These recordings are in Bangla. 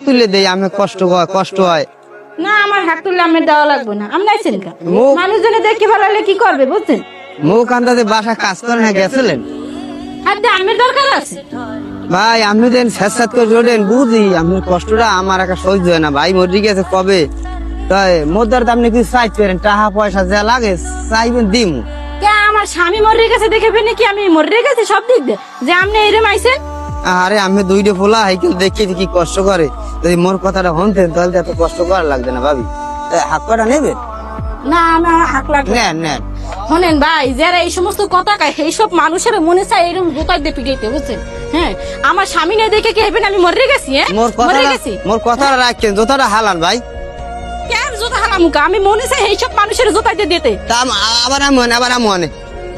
তুলে দেই, আমি কষ্ট হয়। না আমার হাত তুললে আমি দেওয়া লাগবে না। আমি আইছেন কা মানুষজনে দেখি ভালো হলে কি করবে বুঝছেন? মুখ আন্দাজে বাসা কাজ করে না গেছিলেন আর আমের দরকার আছে ভাই, আপনি দেন স্যাঁত করে রোডেন, বুঝি আপনার কষ্টটা আমার একটা সহ্য হয় না ভাই। মরে গেছে কবে, তাই মোদার দাম নাকি চাইতে পারেন, টাকা পয়সা যা লাগে চাইবেন দিম। কে আমার স্বামী মরে গেছে দেখে নাকি আমি মরে গেছি সব দিক দিয়ে যে আপনি এরম আইছেন? আরে আমি দুইটা ফোলা হাইকেল দেখি কি কষ্ট করে, যদি মোর কথাটা শুনতেন তাহলে এত কষ্ট করা লাগবে না ভাবি। হাত পাটা নেবেন? না আমার হাক লাগবে। নেন নেন। শোনেন ভাই, যারা এই সমস্ত কথা কয় এইসব মানুষের মনে চায় এরকম জোতাই দিয়ে পিটাইতে বুঝছেন? হ্যাঁ আমার স্বামী নেই দেখে কি হেবেন আমি মরে গেছি? হ্যাঁ মোর কথাটা রাখেন, জোতাটা হালান ভাই। কেন জোতা হালামুকা? আমি মনে চাই এইসব মানুষের জোতাই দিয়ে দিতে। আবার মনে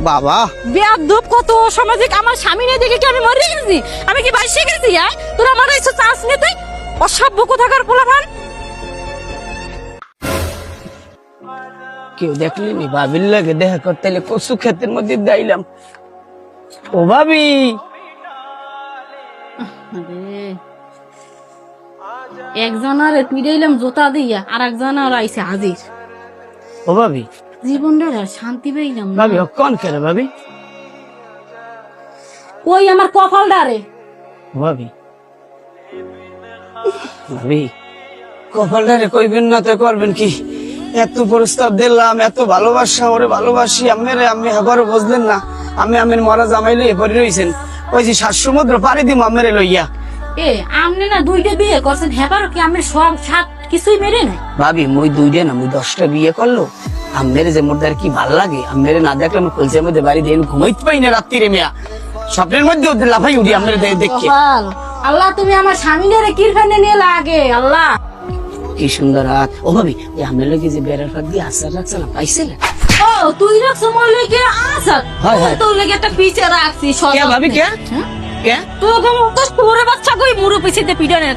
বাবা বেয়াদব কত সামাজিক। আমার স্বামী নেই দেখে কি আমি মরে গেছি? আমি কি বাইসে গেছি? হ্যাঁ তোরা আমার এইসব চান্স নিতে অসভ্য কোথাকার পোলাপান। কেউ দেখলি নি ভাবির লাগে দেখা করতে কচু ক্ষেতের মধ্যে দাইলাম। ও ভাবি, একজনের পিড়াইলাম জোতা দিয়া আর একজনের আইসে হাজির। ও ভাবি, জীবনটা আর শান্তি পাইলাম না। ভাবি কোন খেলে ভাবি? ওই আমার কপালটা রে। ভাবি ভাবি কপালটারে কইবেন না তো করবেন কি? এত প্রস্তাব দিলাম, এত ভালোবাসা, ওরে ভালোবাসি আমের, আমি আবারও বুঝলেন না। আমি আমের মরা জামাইলে পরে রইছেন, ওই যে 7 সমুদ্র পাড়ি দিম আমের লইয়া। এ আমনে না 2টা বিয়ে করছেন, হেবারও কি আমের সব সাত কিছুই মেরে নাই? ভাবি মই 2টা না মই 10টা বিয়ে করলো। আমের যে মোরদার কি ভাল লাগে, আমের না দেখলে আমি কলসের মধ্যে বাড়ি দিয়ে ঘুমাইতে পাই না রাত্রিরে। মেয়া স্বপ্নের মধ্যে ওদের লাফাই উঠি আমের দেখে। আল্লাহ তুমি আমার স্বামীরে কিরফানে নিয়ে লাগে আল্লাহ। কি সুন্দর হাত। ও ভাবি ওই আমের লোকে যে বেড়ার ফাঁক দিয়ে আচার রাখছে না, পাইছিলেন? ও তুই রাখছো মোর লেগে আসার? হয় হয়। তোর লেগে একটা পিছে রাখছি। কে ভাবি কে? কে? তোকে মতো তোরে বাচ্চা কই মুরু পিছিতে পিডনের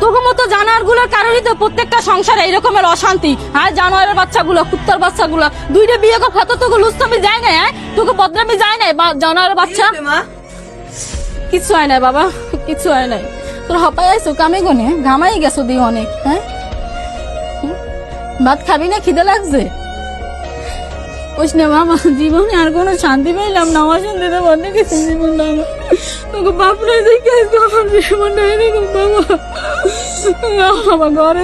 তোকে মতো জানোয়ারগুলোর কারণেই তো প্রত্যেকটা সংসারে এরকমের অশান্তি। আর জানোয়ারের বাচ্চাগুলো, কুত্তার বাচ্চাগুলো 2টা বিয়ে করে হতো তোকে লুস্তামি যায় না? হ্যাঁ তোকে বদনামি যায় না? জানোয়ারের বাচ্চা কিছু হয় না বাবা, কিছু হয় নাই। তোর হপাই আইসো কামে গনে ঘামাই গেছো দিয়ে অনেক। হ্যাঁ ভাত খাবি না? খিদে লাগছে? ওই না বাবা, জীবনে আর কোনো শান্তি পাইলাম না। আমার শান্তিতে বন্ধে গেছে জীবনটা আমার। তোকে বাপ নাই দেখে আমার জীবনটা এরকম বাবা। আমার ঘরে